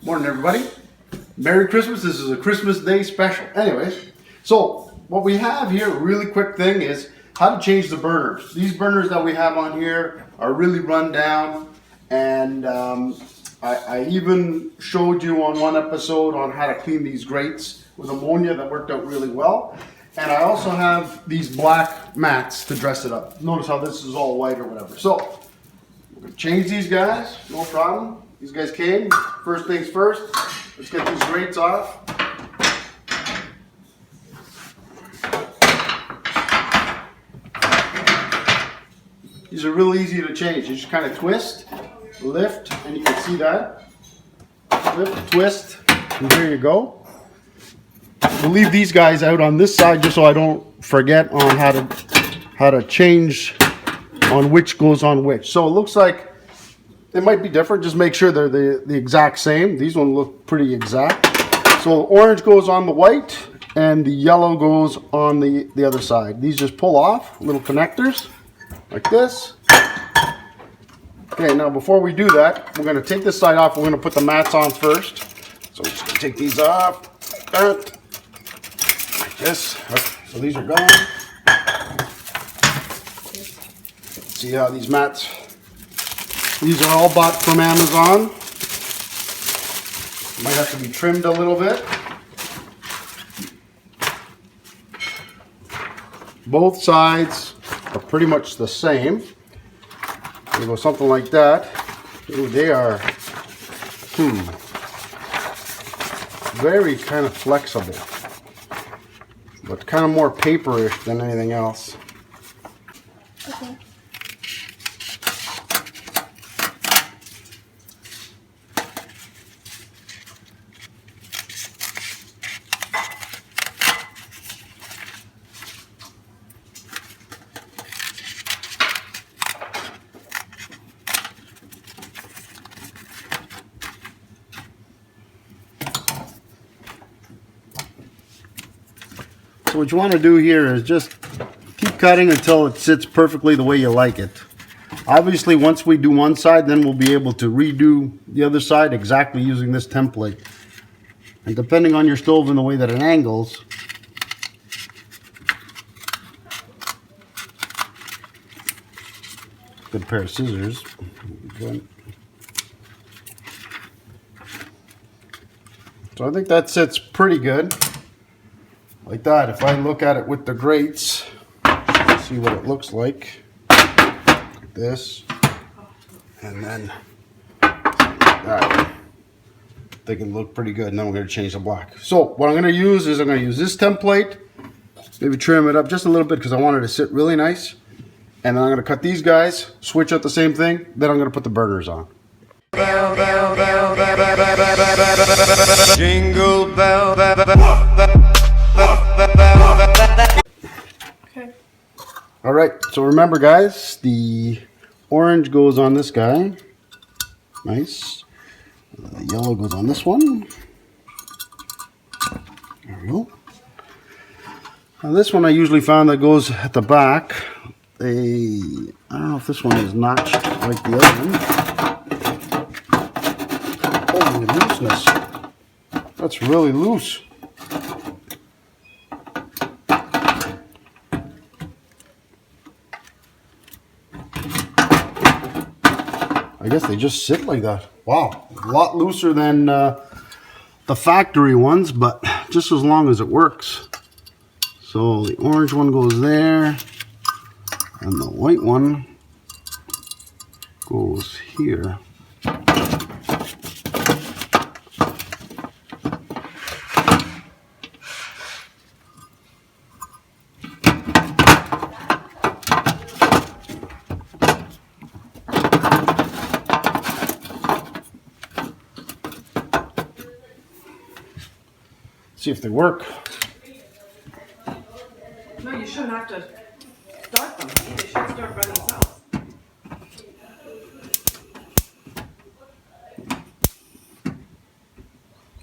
Morning, everybody. Merry Christmas. This is a Christmas Day special. Anyways, so what we have here, a really quick thing, is how to change the burners. These burners that we have on here are really run down, and I even showed you on one episode on how to clean these grates with ammonia. That worked out really well. And I also have these black mats to dress it up. Notice how this is all white or whatever. So we're gonna change these guys, no problem. These guys came. First things first, let's get these grates off. These are real easy to change. You just kind of twist, lift, and you can see that. Lift, twist, and here you go. We'll leave these guys out on this side just so I don't forget on how to change on which goes on which. So it looks like it might be different. Just make sure they're the exact same. These ones look pretty exact. So orange goes on the white and the yellow goes on the other side. These just pull off, little connectors like this. Okay, now before we do that, we're gonna take this side off. We're gonna put the mats on first. So we're just gonna take these off, like this. So these are gone. See how these mats, these are all bought from Amazon. Might have to be trimmed a little bit. Both sides are pretty much the same. We go something like that. Ooh, they are very kind of flexible, but kind of more paperish than anything else. Okay. So what you want to do here is just keep cutting until it sits perfectly the way you like it. Obviously, once we do one side, then we'll be able to redo the other side exactly using this template. And depending on your stove and the way that it angles, good pair of scissors. Good. So I think that sits pretty good. Like that. If I look at it with the grates, see what it looks like. Like this. And then that. They can look pretty good. And then we're going to change the black. So what I'm going to use is I'm going to use this template. Maybe trim it up just a little bit because I want it to sit really nice. And then I'm going to cut these guys, switch out the same thing. Then I'm going to put the burners on. Jingle bell. Okay. All right, so remember guys, the orange goes on this guy. Nice. The yellow goes on this one. There we go. Now this one I usually found that goes at the back. I don't know if this one is notched like the other one. Holy looseness. That's really loose. I guess they just sit like that. Wow, a lot looser than the factory ones, but just as long as it works. So the orange one goes there, and the white one goes here. See if they work. No, you shouldn't have to start them. They should start by themselves.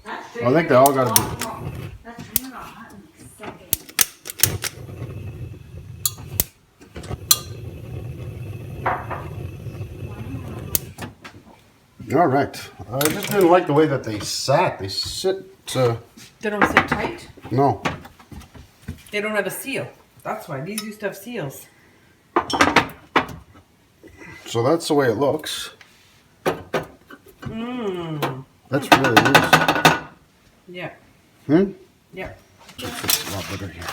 I think they all got to be. All right, I just didn't like the way that they sat. They sit, They don't sit tight. no. They don't have a seal. That's why. These used to have seals. So that's the way it looks. Mmm. That's really loose. Yeah. Hmm? Yeah. It's a lot better here.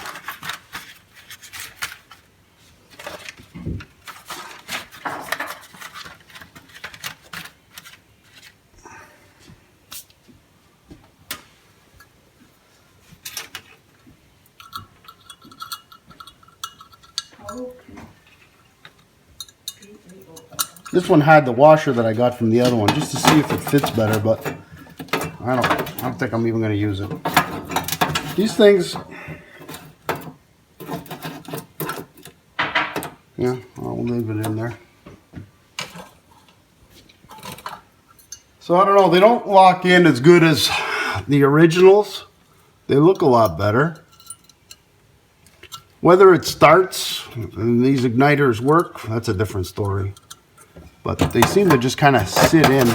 This one had the washer that I got from the other one just to see if it fits better, but I don't think I'm even going to use it. These things, yeah, I'll leave it in there. So I don't know, they don't lock in as good as the originals. They look a lot better. Whether it starts and these igniters work, that's a different story. But they seem to just kind of sit in. You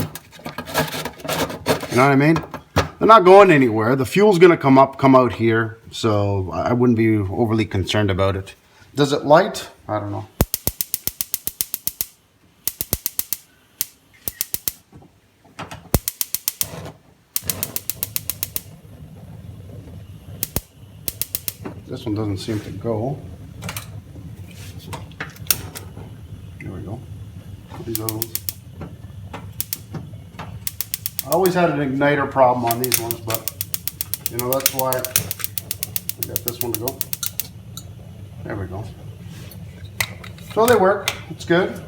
know what I mean? They're not going anywhere. The fuel's going to come out here. So I wouldn't be overly concerned about it. Does it light? I don't know. This one doesn't seem to go. There we go. These other ones. I always had an igniter problem on these ones, but you know, that's why I got this one to go. There we go. So they work. It's good.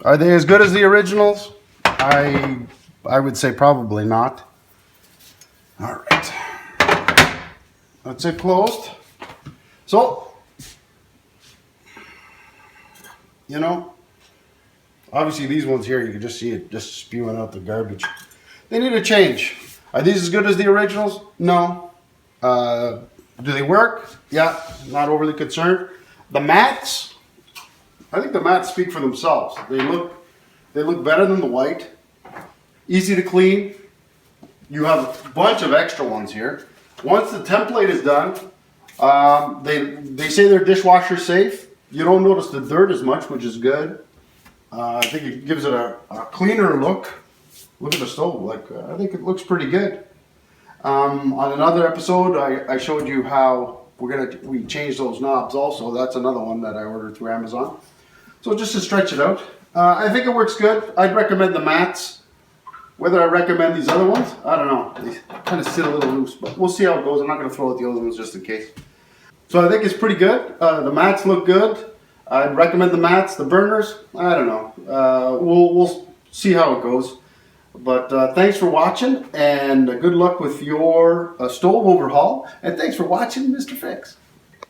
Are they as good as the originals? I would say probably not. All right. That's it closed. So, you know, obviously these ones here, you can just see it just spewing out the garbage. They need a change. Are these as good as the originals? No. Do they work? Yeah, not overly concerned. The mats, I think the mats speak for themselves. They look better than the white. Easy to clean. You have a bunch of extra ones here. Once the template is done, they say they're dishwasher safe. You don't notice the dirt as much, which is good. I think it gives it a cleaner look. Look at the stove. I think it looks pretty good. On another episode, I showed you how we changed those knobs also. That's another one that I ordered through Amazon. So just to stretch it out. I think it works good. I'd recommend the mats. Whether I recommend these other ones, I don't know. They kind of sit a little loose, but we'll see how it goes. I'm not going to throw out the other ones just in case. So I think it's pretty good. The mats look good. I'd recommend the mats. The burners, I don't know. We'll see how it goes. But thanks for watching, and good luck with your stove overhaul. And thanks for watching Mr. Fix.